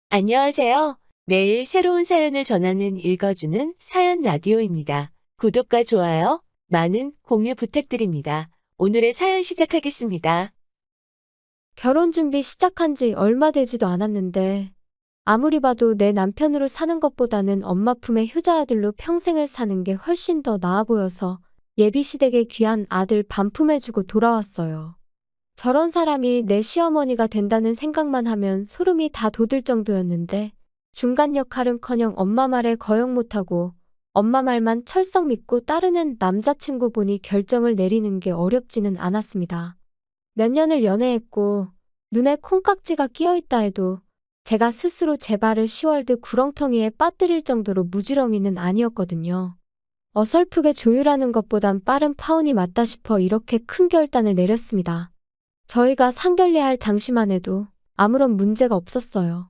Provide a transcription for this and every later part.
안녕하세요. 매일 새로운 사연을 전하는 읽어주는 사연 라디오입니다. 구독과 좋아요, 많은 공유 부탁드립니다. 오늘의 사연 시작하겠습니다. 결혼 준비 시작한 지 얼마 되지도 않았는데 아무리 봐도 내 남편으로 사는 것보다는 엄마 품의 효자아들로 평생을 사는 게 훨씬 더 나아 보여서 예비시댁에 귀한 아들 반품해주고 돌아왔어요. 저런 사람이 내 시어머니가 된다는 생각만 하면 소름이 다 돋을 정도였는데 중간 역할은커녕 엄마 말에 거역 못하고 엄마 말만 철썩 믿고 따르는 남자친구 보니 결정을 내리는 게 어렵지는 않았습니다. 몇 년을 연애했고 눈에 콩깍지가 끼어있다 해도 제가 스스로 제 발을 시월드 구렁텅이에 빠뜨릴 정도로 무지렁이는 아니었거든요. 어설프게 조율하는 것보단 빠른 파혼이 맞다 싶어 이렇게 큰 결단을 내렸습니다. 저희가 상견례할 당시만 해도 아무런 문제가 없었어요.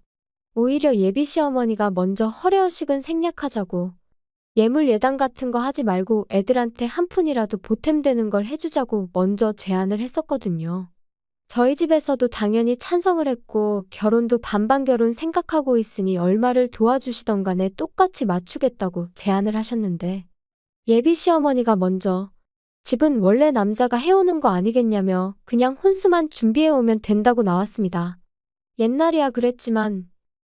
오히려 예비 시어머니가 먼저 허례허식은 생략하자고 예물 예당 같은 거 하지 말고 애들한테 한 푼이라도 보탬되는 걸 해주자고 먼저 제안을 했었거든요. 저희 집에서도 당연히 찬성을 했고 결혼도 반반 결혼 생각하고 있으니 얼마를 도와주시던 간에 똑같이 맞추겠다고 제안을 하셨는데 예비 시어머니가 먼저 집은 원래 남자가 해오는 거 아니겠냐며 그냥 혼수만 준비해오면 된다고 나왔습니다. 옛날이야 그랬지만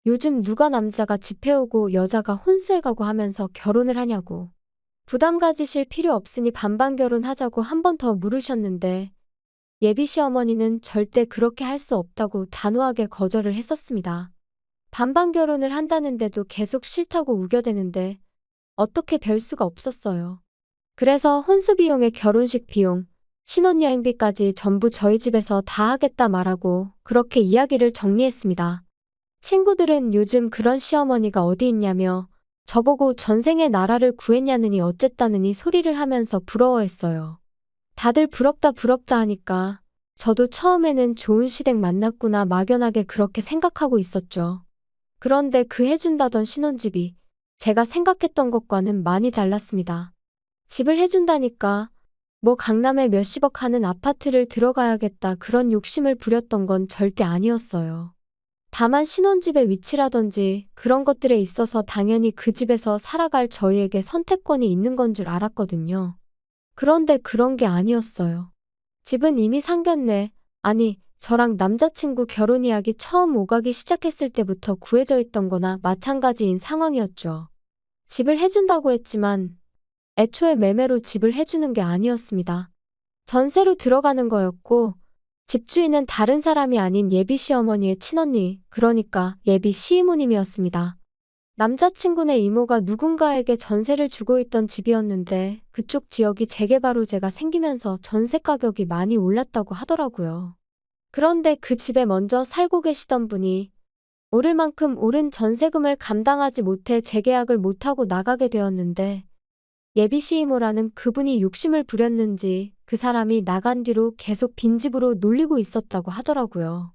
요즘 누가 남자가 집 해오고 여자가 혼수해가고 하면서 결혼을 하냐고. 부담 가지실 필요 없으니 반반 결혼하자고 한 번 더 물으셨는데 예비 시어머니는 절대 그렇게 할 수 없다고 단호하게 거절을 했었습니다. 반반 결혼을 한다는데도 계속 싫다고 우겨대는데 어떻게 별 수가 없었어요. 그래서 혼수 비용에 결혼식 비용, 신혼여행비까지 전부 저희 집에서 다 하겠다 말하고 그렇게 이야기를 정리했습니다. 친구들은 요즘 그런 시어머니가 어디 있냐며 저보고 전생에 나라를 구했냐느니 어쨌다느니 소리를 하면서 부러워했어요. 다들 부럽다 부럽다 하니까 저도 처음에는 좋은 시댁 만났구나 막연하게 그렇게 생각하고 있었죠. 그런데 그 해준다던 신혼집이 제가 생각했던 것과는 많이 달랐습니다. 집을 해준다니까 뭐 강남에 몇십억 하는 아파트를 들어가야겠다 그런 욕심을 부렸던 건 절대 아니었어요. 다만 신혼집의 위치라든지 그런 것들에 있어서 당연히 그 집에서 살아갈 저희에게 선택권이 있는 건 줄 알았거든요. 그런데 그런 게 아니었어요. 집은 이미 상견례, 아니 저랑 남자친구 결혼 이야기 처음 오가기 시작했을 때부터 구해져 있던 거나 마찬가지인 상황이었죠. 집을 해준다고 했지만 애초에 매매로 집을 해주는 게 아니었습니다. 전세로 들어가는 거였고 집주인은 다른 사람이 아닌 예비 시어머니의 친언니, 그러니까 예비 시이모님이었습니다. 남자친구네 이모가 누군가에게 전세를 주고 있던 집이었는데 그쪽 지역이 재개발 호재가 생기면서 전세 가격이 많이 올랐다고 하더라고요. 그런데 그 집에 먼저 살고 계시던 분이 오를 만큼 오른 전세금을 감당하지 못해 재계약을 못하고 나가게 되었는데 예비 시이모라는 그분이 욕심을 부렸는지 그 사람이 나간 뒤로 계속 빈집으로 놀리고 있었다고 하더라고요.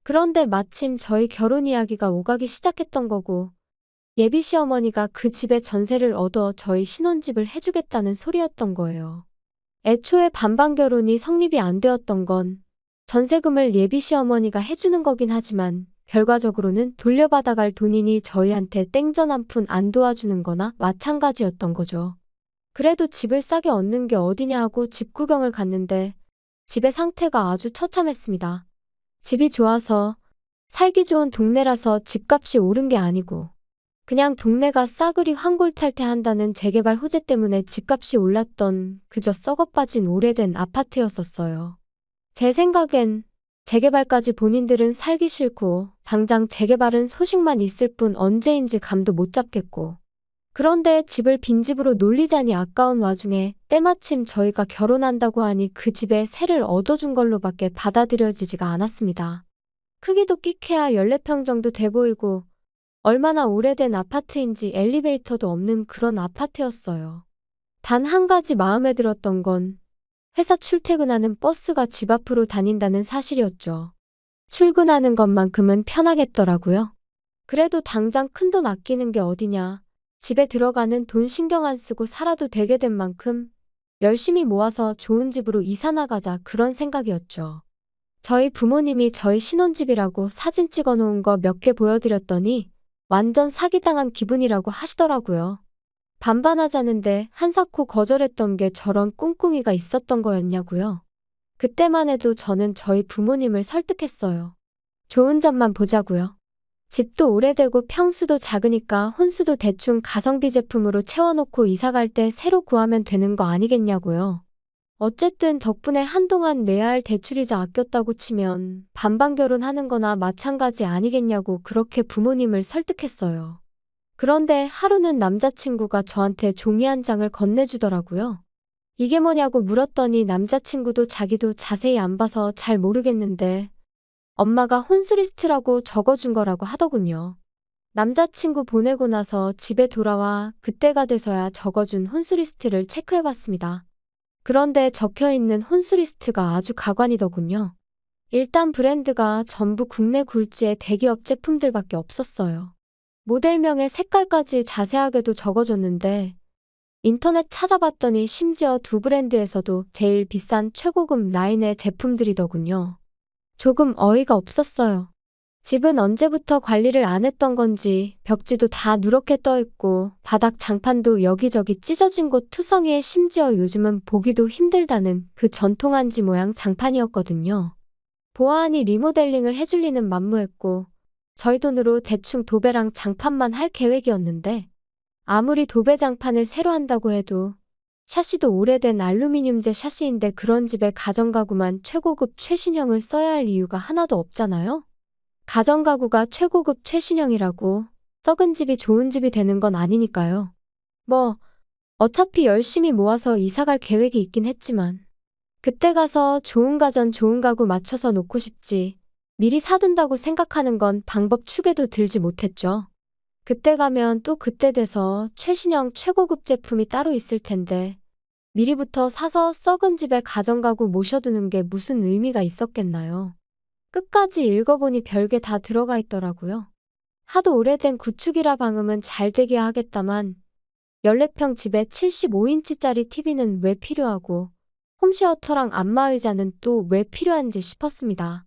그런데 마침 저희 결혼 이야기가 오가기 시작했던 거고 예비 시어머니가 그 집에 전세를 얻어 저희 신혼집을 해주겠다는 소리였던 거예요. 애초에 반반 결혼이 성립이 안 되었던 건 전세금을 예비 시어머니가 해주는 거긴 하지만 결과적으로는 돌려받아갈 돈이니 저희한테 땡전 한 푼 안 도와주는 거나 마찬가지였던 거죠. 그래도 집을 싸게 얻는 게 어디냐 하고 집 구경을 갔는데 집의 상태가 아주 처참했습니다. 집이 좋아서 살기 좋은 동네라서 집값이 오른 게 아니고 그냥 동네가 싸그리 환골탈퇴한다는 재개발 호재 때문에 집값이 올랐던 그저 썩어빠진 오래된 아파트였었어요. 제 생각엔 재개발까지 본인들은 살기 싫고 당장 재개발은 소식만 있을 뿐 언제인지 감도 못 잡겠고 그런데 집을 빈집으로 놀리자니 아까운 와중에 때마침 저희가 결혼한다고 하니 그 집에 세를 얻어준 걸로밖에 받아들여지지가 않았습니다. 크기도 끼케야 14평 정도 돼 보이고 얼마나 오래된 아파트인지 엘리베이터도 없는 그런 아파트였어요. 단 한 가지 마음에 들었던 건 회사 출퇴근하는 버스가 집 앞으로 다닌다는 사실이었죠. 출근하는 것만큼은 편하겠더라고요. 그래도 당장 큰돈 아끼는 게 어디냐. 집에 들어가는 돈 신경 안 쓰고 살아도 되게 된 만큼 열심히 모아서 좋은 집으로 이사 나가자 그런 생각이었죠. 저희 부모님이 저희 신혼집이라고 사진 찍어 놓은 거 몇 개 보여드렸더니 완전 사기당한 기분이라고 하시더라고요. 반반하자는데 한사코 거절했던 게 저런 꿍꿍이가 있었던 거였냐고요. 그때만 해도 저는 저희 부모님을 설득했어요. 좋은 점만 보자고요. 집도 오래되고 평수도 작으니까 혼수도 대충 가성비 제품으로 채워놓고 이사갈 때 새로 구하면 되는 거 아니겠냐고요. 어쨌든 덕분에 한동안 내야 할 대출이자 아꼈다고 치면 반반 결혼하는 거나 마찬가지 아니겠냐고 그렇게 부모님을 설득했어요. 그런데 하루는 남자친구가 저한테 종이 한 장을 건네주더라고요. 이게 뭐냐고 물었더니 남자친구도 자기도 자세히 안 봐서 잘 모르겠는데 엄마가 혼수 리스트라고 적어준 거라고 하더군요. 남자친구 보내고 나서 집에 돌아와 그때가 돼서야 적어준 혼수 리스트를 체크해봤습니다. 그런데 적혀있는 혼수 리스트가 아주 가관이더군요. 일단 브랜드가 전부 국내 굴지의 대기업 제품들밖에 없었어요. 모델명에 색깔까지 자세하게도 적어줬는데 인터넷 찾아봤더니 심지어 두 브랜드에서도 제일 비싼 최고급 라인의 제품들이더군요. 조금 어이가 없었어요. 집은 언제부터 관리를 안 했던 건지 벽지도 다 누렇게 떠있고 바닥 장판도 여기저기 찢어진 곳 투성이에 심지어 요즘은 보기도 힘들다는 그 전통 한지 모양 장판이었거든요. 보아하니 리모델링을 해줄 리는 만무했고 저희 돈으로 대충 도배랑 장판만 할 계획이었는데 아무리 도배 장판을 새로 한다고 해도 샤시도 오래된 알루미늄제 샤시인데 그런 집에 가정가구만 최고급 최신형을 써야 할 이유가 하나도 없잖아요? 가정가구가 최고급 최신형이라고 썩은 집이 좋은 집이 되는 건 아니니까요. 어차피 열심히 모아서 이사갈 계획이 있긴 했지만 그때 가서 좋은 가전 좋은 가구 맞춰서 놓고 싶지 미리 사둔다고 생각하는 건 방법 축에도 들지 못했죠. 그때 가면 또 그때 돼서 최신형 최고급 제품이 따로 있을 텐데 미리부터 사서 썩은 집에 가정가구 모셔두는 게 무슨 의미가 있었겠나요? 끝까지 읽어보니 별게 다 들어가 있더라고요. 하도 오래된 구축이라 방음은 잘 되게 하겠다만 14평 집에 75인치짜리 TV는 왜 필요하고 홈시어터랑 안마의자는 또 왜 필요한지 싶었습니다.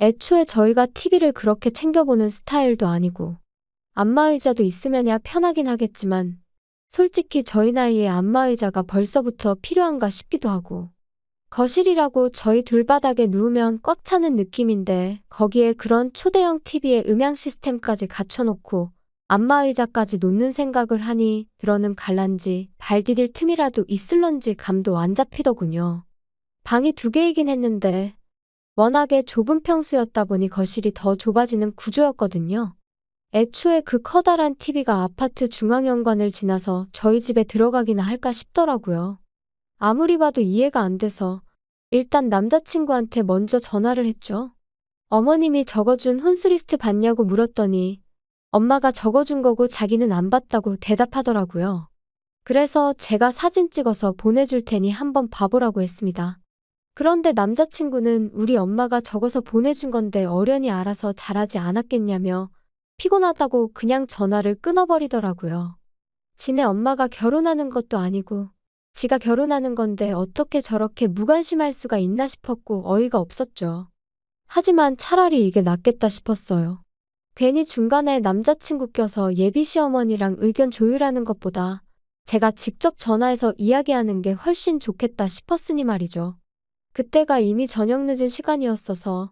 애초에 저희가 TV를 그렇게 챙겨보는 스타일도 아니고 안마의자도 있으면야 편하긴 하겠지만 솔직히 저희 나이에 안마의자가 벌써부터 필요한가 싶기도 하고 거실이라고 저희 둘바닥에 누우면 꽉 차는 느낌인데 거기에 그런 초대형 TV에 음향 시스템까지 갖춰놓고 안마의자까지 놓는 생각을 하니 들어는 갈란지 발 디딜 틈이라도 있을런지 감도 안 잡히더군요. 방이 2개이긴 했는데 워낙에 좁은 평수였다 보니 거실이 더 좁아지는 구조였거든요. 애초에 그 커다란 TV가 아파트 중앙현관을 지나서 저희 집에 들어가기나 할까 싶더라고요. 아무리 봐도 이해가 안 돼서 일단 남자친구한테 먼저 전화를 했죠. 어머님이 적어준 혼수 리스트 봤냐고 물었더니 엄마가 적어준 거고 자기는 안 봤다고 대답하더라고요. 그래서 제가 사진 찍어서 보내줄 테니 한번 봐보라고 했습니다. 그런데 남자친구는 우리 엄마가 적어서 보내준 건데 어련히 알아서 잘하지 않았겠냐며 피곤하다고 그냥 전화를 끊어버리더라고요. 지네 엄마가 결혼하는 것도 아니고 지가 결혼하는 건데 어떻게 저렇게 무관심할 수가 있나 싶었고 어이가 없었죠. 하지만 차라리 이게 낫겠다 싶었어요. 괜히 중간에 남자친구 껴서 예비 시어머니랑 의견 조율하는 것보다 제가 직접 전화해서 이야기하는 게 훨씬 좋겠다 싶었으니 말이죠. 그때가 이미 저녁 늦은 시간이었어서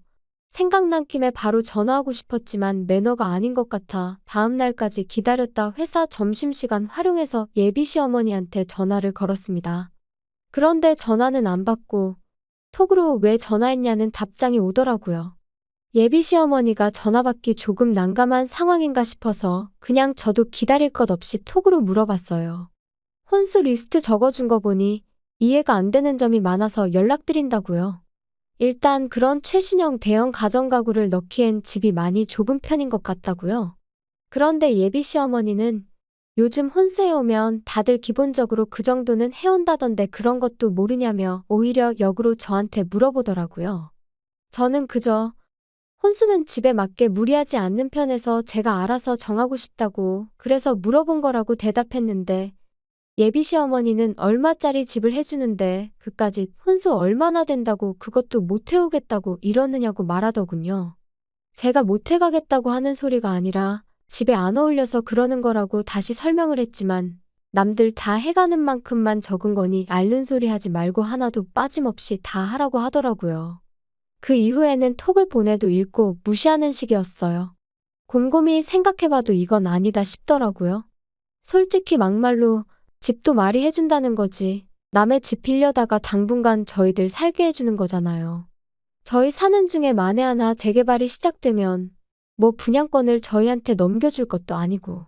생각난 김에 바로 전화하고 싶었지만 매너가 아닌 것 같아 다음 날까지 기다렸다 회사 점심시간 활용해서 예비 시어머니한테 전화를 걸었습니다. 그런데 전화는 안 받고 톡으로 왜 전화했냐는 답장이 오더라고요. 예비 시어머니가 전화 받기 조금 난감한 상황인가 싶어서 그냥 저도 기다릴 것 없이 톡으로 물어봤어요. 혼수 리스트 적어준 거 보니 이해가 안 되는 점이 많아서 연락드린다고요. 일단 그런 최신형 대형 가정가구를 넣기엔 집이 많이 좁은 편인 것 같다고요. 그런데 예비 시어머니는 요즘 혼수해오면 다들 기본적으로 그 정도는 해온다던데 그런 것도 모르냐며 오히려 역으로 저한테 물어보더라고요. 저는 그저 혼수는 집에 맞게 무리하지 않는 편에서 제가 알아서 정하고 싶다고 그래서 물어본 거라고 대답했는데 예비 시어머니는 얼마짜리 집을 해주는데 그까짓 혼수 얼마나 된다고 그것도 못 해오겠다고 이러느냐고 말하더군요. 제가 못 해가겠다고 하는 소리가 아니라 집에 안 어울려서 그러는 거라고 다시 설명을 했지만 남들 다 해가는 만큼만 적은 거니 앓는 소리 하지 말고 하나도 빠짐없이 다 하라고 하더라고요. 그 이후에는 톡을 보내도 읽고 무시하는 식이었어요. 곰곰이 생각해봐도 이건 아니다 싶더라고요. 솔직히 막말로 집도 말이 해준다는 거지. 남의 집 빌려다가 당분간 저희들 살게 해주는 거잖아요. 저희 사는 중에 만에 하나 재개발이 시작되면 뭐 분양권을 저희한테 넘겨줄 것도 아니고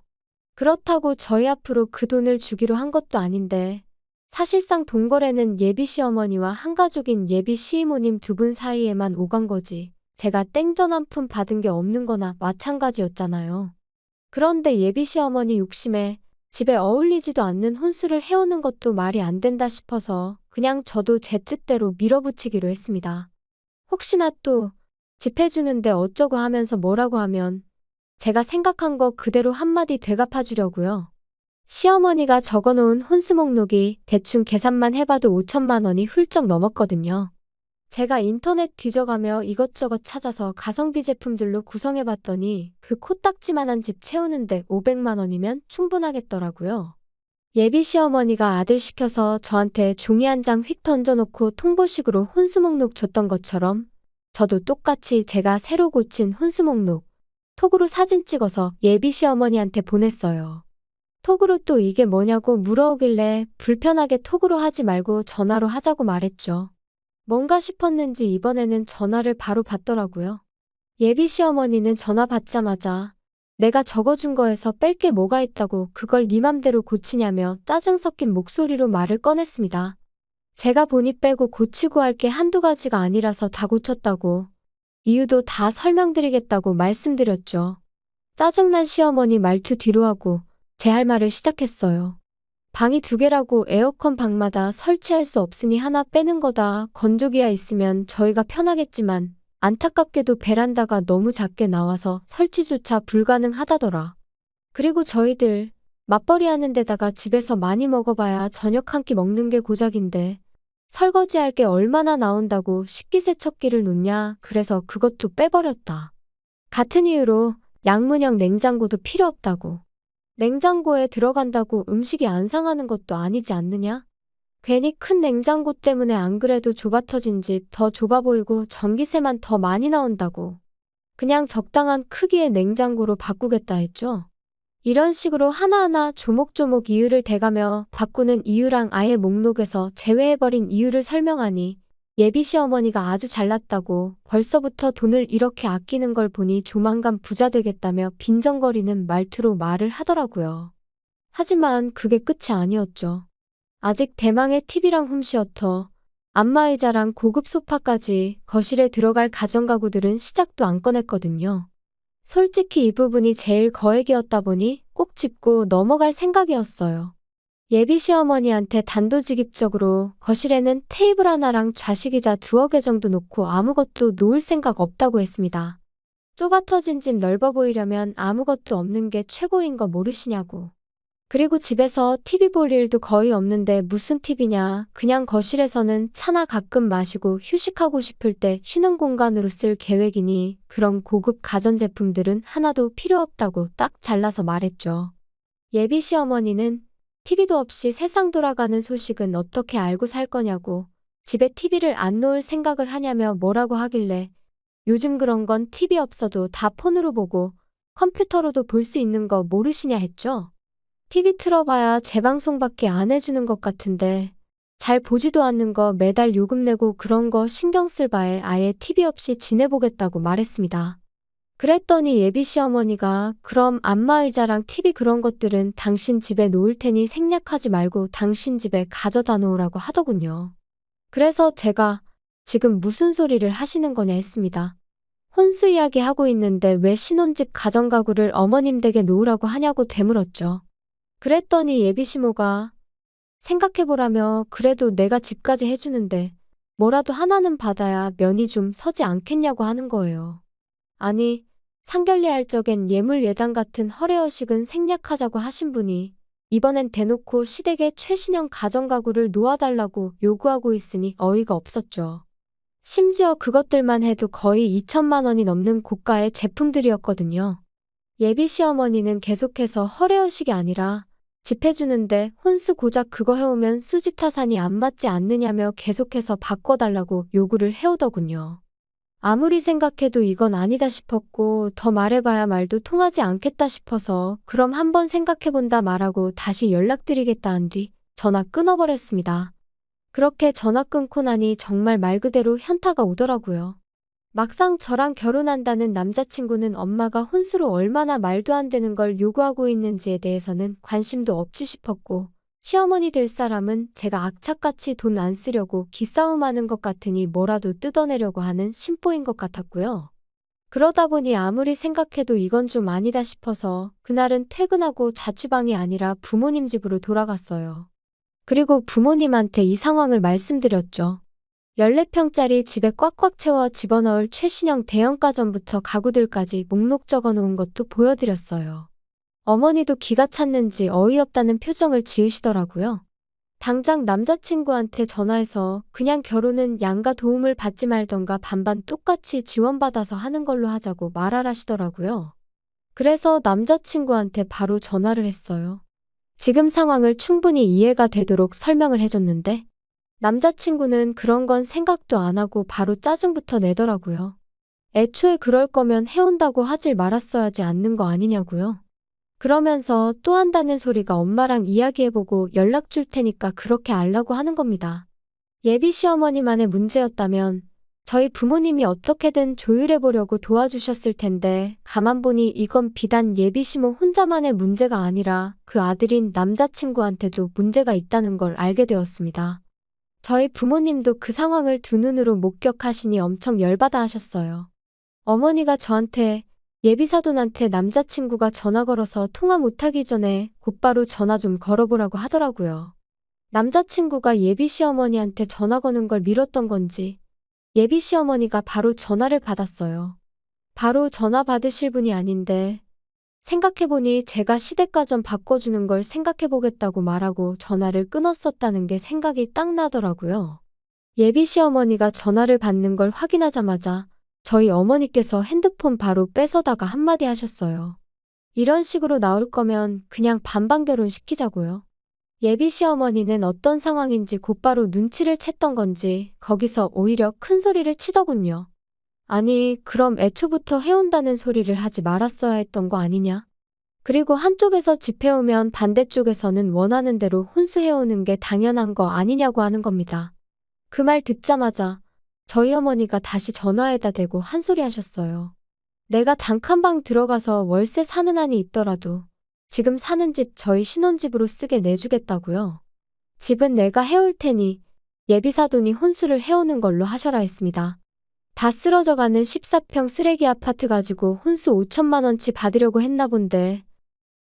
그렇다고 저희 앞으로 그 돈을 주기로 한 것도 아닌데 사실상 돈거래는 예비 시어머니와 한가족인 예비 시이모님 두 분 사이에만 오간 거지 제가 땡전 한 푼 받은 게 없는 거나 마찬가지였잖아요. 그런데 예비 시어머니 욕심에 집에 어울리지도 않는 혼수를 해오는 것도 말이 안 된다 싶어서 그냥 저도 제 뜻대로 밀어붙이기로 했습니다. 혹시나 또 집 해주는데 어쩌고 하면서 뭐라고 하면 제가 생각한 거 그대로 한마디 되갚아주려고요. 시어머니가 적어놓은 혼수 목록이 대충 계산만 해봐도 5천만 원이 훌쩍 넘었거든요. 제가 인터넷 뒤져가며 이것저것 찾아서 가성비 제품들로 구성해봤더니 그 코딱지만한 집 채우는데 500만 원이면 충분하겠더라고요. 예비 시어머니가 아들 시켜서 저한테 종이 한 장 휙 던져놓고 통보식으로 혼수 목록 줬던 것처럼 저도 똑같이 제가 새로 고친 혼수 목록 톡으로 사진 찍어서 예비 시어머니한테 보냈어요. 톡으로 또 이게 뭐냐고 물어오길래 불편하게 톡으로 하지 말고 전화로 하자고 말했죠. 뭔가 싶었는지 이번에는 전화를 바로 받더라고요. 예비 시어머니는 전화 받자마자 내가 적어준 거에서 뺄 게 뭐가 있다고 그걸 네 맘대로 고치냐며 짜증 섞인 목소리로 말을 꺼냈습니다. 제가 보니 빼고 고치고 할 게 한두 가지가 아니라서 다 고쳤다고 이유도 다 설명드리겠다고 말씀드렸죠. 짜증난 시어머니 말투 뒤로 하고 제 할 말을 시작했어요. 방이 2개라고 에어컨 방마다 설치할 수 없으니 하나 빼는 거다. 건조기가 있으면 저희가 편하겠지만 안타깝게도 베란다가 너무 작게 나와서 설치조차 불가능하다더라. 그리고 저희들 맞벌이 하는 데다가 집에서 많이 먹어봐야 저녁 한 끼 먹는 게 고작인데 설거지할 게 얼마나 나온다고 식기세척기를 놓냐. 그래서 그것도 빼버렸다. 같은 이유로 양문형 냉장고도 필요 없다고. 냉장고에 들어간다고 음식이 안 상하는 것도 아니지 않느냐? 괜히 큰 냉장고 때문에 안 그래도 좁아터진 집 더 좁아 보이고 전기세만 더 많이 나온다고. 그냥 적당한 크기의 냉장고로 바꾸겠다 했죠. 이런 식으로 하나하나 조목조목 이유를 대가며 바꾸는 이유랑 아예 목록에서 제외해버린 이유를 설명하니 예비 시어머니가 아주 잘났다고 벌써부터 돈을 이렇게 아끼는 걸 보니 조만간 부자 되겠다며 빈정거리는 말투로 말을 하더라고요. 하지만 그게 끝이 아니었죠. 아직 대망의 TV랑 홈시어터, 안마의자랑 고급 소파까지 거실에 들어갈 가전가구들은 시작도 안 꺼냈거든요. 솔직히 이 부분이 제일 거액이었다 보니 꼭 짚고 넘어갈 생각이었어요. 예비 시어머니한테 단도직입적으로 거실에는 테이블 하나랑 좌식의자 2개 정도 놓고 아무것도 놓을 생각 없다고 했습니다. 좁아터진 집 넓어 보이려면 아무것도 없는 게 최고인 거 모르시냐고. 그리고 집에서 TV 볼 일도 거의 없는데 무슨 TV냐. 그냥 거실에서는 차나 가끔 마시고 휴식하고 싶을 때 쉬는 공간으로 쓸 계획이니 그런 고급 가전제품들은 하나도 필요 없다고 딱 잘라서 말했죠. 예비 시어머니는 TV도 없이 세상 돌아가는 소식은 어떻게 알고 살 거냐고 집에 TV를 안 놓을 생각을 하냐며 뭐라고 하길래 요즘 그런 건 TV 없어도 다 폰으로 보고 컴퓨터로도 볼 수 있는 거 모르시냐 했죠. TV 틀어봐야 재방송밖에 안 해주는 것 같은데 잘 보지도 않는 거 매달 요금 내고 그런 거 신경 쓸 바에 아예 TV 없이 지내보겠다고 말했습니다. 그랬더니 예비 시어머니가 그럼 안마의자랑 TV 그런 것들은 당신 집에 놓을 테니 생략하지 말고 당신 집에 가져다 놓으라고 하더군요. 그래서 제가 지금 무슨 소리를 하시는 거냐 했습니다. 혼수 이야기 하고 있는데 왜 신혼집 가전가구를 어머님 댁에 놓으라고 하냐고 되물었죠. 그랬더니 예비 시모가 생각해보라며 그래도 내가 집까지 해주는데 뭐라도 하나는 받아야 면이 좀 서지 않겠냐고 하는 거예요. 아니, 상견례할 적엔 예물 예당 같은 허례허식은 생략하자고 하신 분이 이번엔 대놓고 시댁에 최신형 가정가구를 놓아달라고 요구하고 있으니 어이가 없었죠. 심지어 그것들만 해도 거의 2천만 원이 넘는 고가의 제품들이었거든요. 예비 시어머니는 계속해서 허례허식이 아니라 집 해주는데 혼수 고작 그거 해오면 수지타산이 안 맞지 않느냐며 계속해서 바꿔달라고 요구를 해오더군요. 아무리 생각해도 이건 아니다 싶었고 더 말해봐야 말도 통하지 않겠다 싶어서 그럼 한번 생각해본다 말하고 다시 연락드리겠다 한 뒤 전화 끊어버렸습니다. 그렇게 전화 끊고 나니 정말 말 그대로 현타가 오더라고요. 막상 저랑 결혼한다는 남자친구는 엄마가 혼수로 얼마나 말도 안 되는 걸 요구하고 있는지에 대해서는 관심도 없지 싶었고 시어머니 될 사람은 제가 악착같이 돈 안 쓰려고 기싸움하는 것 같으니 뭐라도 뜯어내려고 하는 심보인 것 같았고요. 그러다 보니 아무리 생각해도 이건 좀 아니다 싶어서 그날은 퇴근하고 자취방이 아니라 부모님 집으로 돌아갔어요. 그리고 부모님한테 이 상황을 말씀드렸죠. 14평짜리 집에 꽉꽉 채워 집어넣을 최신형 대형가전부터 가구들까지 목록 적어놓은 것도 보여드렸어요. 어머니도 기가 찼는지 어이없다는 표정을 지으시더라고요. 당장 남자친구한테 전화해서 그냥 결혼은 양가 도움을 받지 말던가 반반 똑같이 지원받아서 하는 걸로 하자고 말하라시더라고요. 그래서 남자친구한테 바로 전화를 했어요. 지금 상황을 충분히 이해가 되도록 설명을 해줬는데 남자친구는 그런 건 생각도 안 하고 바로 짜증부터 내더라고요. 애초에 그럴 거면 해온다고 하질 말았어야지 않는 거 아니냐고요. 그러면서 또 한다는 소리가 엄마랑 이야기해보고 연락 줄 테니까 그렇게 알라고 하는 겁니다. 예비 시어머니만의 문제였다면 저희 부모님이 어떻게든 조율해보려고 도와주셨을 텐데 가만 보니 이건 비단 예비 시모 혼자만의 문제가 아니라 그 아들인 남자친구한테도 문제가 있다는 걸 알게 되었습니다. 저희 부모님도 그 상황을 두 눈으로 목격하시니 엄청 열받아 하셨어요. 어머니가 저한테 예비사돈한테 남자친구가 전화 걸어서 통화 못하기 전에 곧바로 전화 좀 걸어보라고 하더라고요. 남자친구가 예비 시어머니한테 전화 거는 걸 미뤘던 건지 예비 시어머니가 바로 전화를 받았어요. 바로 전화 받으실 분이 아닌데 생각해보니 제가 시댁가전 바꿔주는 걸 생각해보겠다고 말하고 전화를 끊었었다는 게 생각이 딱 나더라고요. 예비 시어머니가 전화를 받는 걸 확인하자마자 저희 어머니께서 핸드폰 바로 뺏어다가 한마디 하셨어요. 이런 식으로 나올 거면 그냥 반반 결혼시키자고요. 예비 시어머니는 어떤 상황인지 곧바로 눈치를 챘던 건지 거기서 오히려 큰 소리를 치더군요. 아니, 그럼 애초부터 해온다는 소리를 하지 말았어야 했던 거 아니냐? 그리고 한쪽에서 집해오면 반대쪽에서는 원하는 대로 혼수해오는 게 당연한 거 아니냐고 하는 겁니다. 그 말 듣자마자 저희 어머니가 다시 전화에다 대고 한 소리 하셨어요. 내가 단칸방 들어가서 월세 사는 한이 있더라도 지금 사는 집 저희 신혼집으로 쓰게 내주겠다고요. 집은 내가 해올 테니 예비사돈이 혼수를 해오는 걸로 하셔라 했습니다. 다 쓰러져가는 14평 쓰레기 아파트 가지고 혼수 5천만 원치 받으려고 했나 본데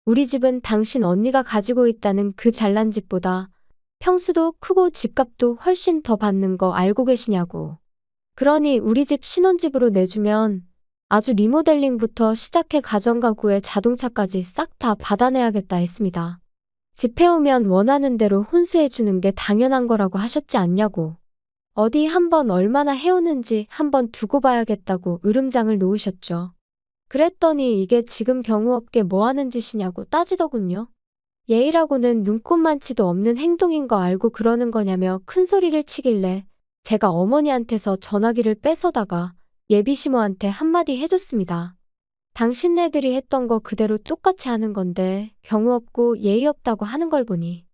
우리 집은 당신 언니가 가지고 있다는 그 잘난 집보다 평수도 크고 집값도 훨씬 더 받는 거 알고 계시냐고. 그러니 우리 집 신혼집으로 내주면 아주 리모델링부터 시작해 가정가구에 자동차까지 싹 다 받아내야겠다 했습니다. 집 해오면 원하는 대로 혼수해주는 게 당연한 거라고 하셨지 않냐고. 어디 한번 얼마나 해오는지 한번 두고 봐야겠다고 으름장을 놓으셨죠. 그랬더니 이게 지금 경우없게 뭐 하는 짓이냐고 따지더군요. 예의라고는 눈꼽만치도 없는 행동인 거 알고 그러는 거냐며 큰 소리를 치길래 제가 어머니한테서 전화기를 뺏어다가 예비시모한테 한마디 해줬습니다. 당신네들이 했던 거 그대로 똑같이 하는 건데 경우 없고 예의 없다고 하는 걸 보니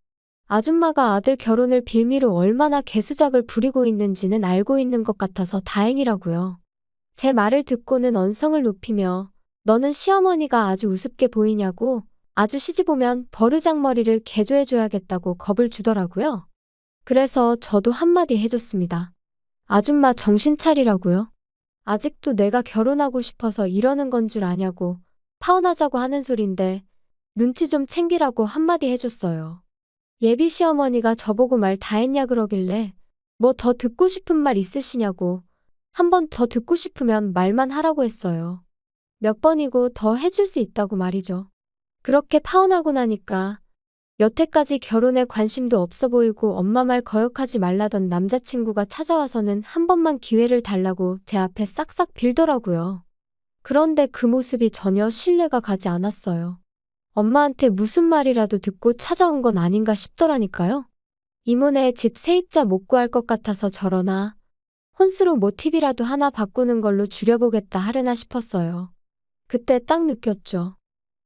아줌마가 아들 결혼을 빌미로 얼마나 개수작을 부리고 있는지는 알고 있는 것 같아서 다행이라고요. 제 말을 듣고는 언성을 높이며 너는 시어머니가 아주 우습게 보이냐고 아주 시집 오면 버르장머리를 개조해줘야겠다고 겁을 주더라고요. 그래서 저도 한마디 해줬습니다. 아줌마 정신 차리라고요. 아직도 내가 결혼하고 싶어서 이러는 건 줄 아냐고 파혼하자고 하는 소린데 눈치 좀 챙기라고 한마디 해줬어요. 예비 시어머니가 저보고 말 다 했냐 그러길래 뭐 더 듣고 싶은 말 있으시냐고 한 번 더 듣고 싶으면 말만 하라고 했어요. 몇 번이고 더 해줄 수 있다고 말이죠. 그렇게 파혼하고 나니까 여태까지 결혼에 관심도 없어 보이고 엄마 말 거역하지 말라던 남자친구가 찾아와서는 한 번만 기회를 달라고 제 앞에 싹싹 빌더라고요. 그런데 그 모습이 전혀 신뢰가 가지 않았어요. 엄마한테 무슨 말이라도 듣고 찾아온 건 아닌가 싶더라니까요. 이모네 집 세입자 못 구할 것 같아서 저러나 혼수로 뭐 팁이라도 하나 바꾸는 걸로 줄여보겠다 하려나 싶었어요. 그때 딱 느꼈죠.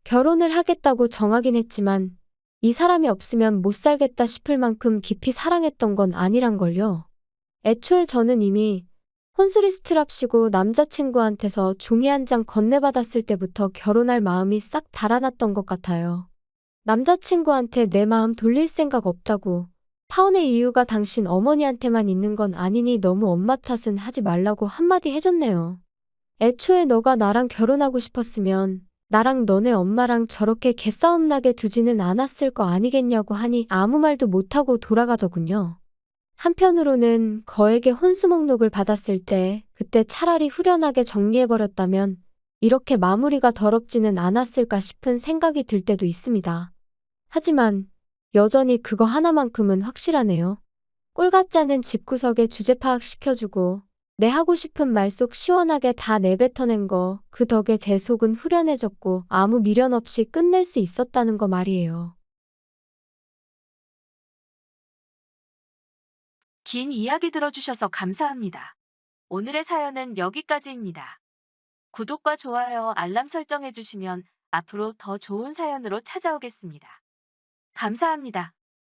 결혼을 하겠다고 정하긴 했지만 이 사람이 없으면 못 살겠다 싶을 만큼 깊이 사랑했던 건 아니란 걸요. 애초에 저는 이미 혼수리 스트랍시고 남자친구한테서 종이 한 장 건네받았을 때부터 결혼할 마음이 싹 달아났던 것 같아요. 남자친구한테 내 마음 돌릴 생각 없다고. 파혼의 이유가 당신 어머니한테만 있는 건 아니니 너무 엄마 탓은 하지 말라고 한마디 해줬네요. 애초에 너가 나랑 결혼하고 싶었으면 나랑 너네 엄마랑 저렇게 개싸움 나게 두지는 않았을 거 아니겠냐고 하니 아무 말도 못하고 돌아가더군요. 한편으로는 거액의 혼수 목록을 받았을 때 그때 차라리 후련하게 정리해버렸다면 이렇게 마무리가 더럽지는 않았을까 싶은 생각이 들 때도 있습니다. 하지만 여전히 그거 하나만큼은 확실하네요. 꼴 같지 않은 집구석에 주제 파악시켜주고 내 하고 싶은 말 속 시원하게 다 내뱉어낸 거 그 덕에 제 속은 후련해졌고 아무 미련 없이 끝낼 수 있었다는 거 말이에요. 긴 이야기 들어주셔서 감사합니다. 오늘의 사연은 여기까지입니다. 구독과 좋아요, 알람 설정해주시면 앞으로 더 좋은 사연으로 찾아오겠습니다. 감사합니다.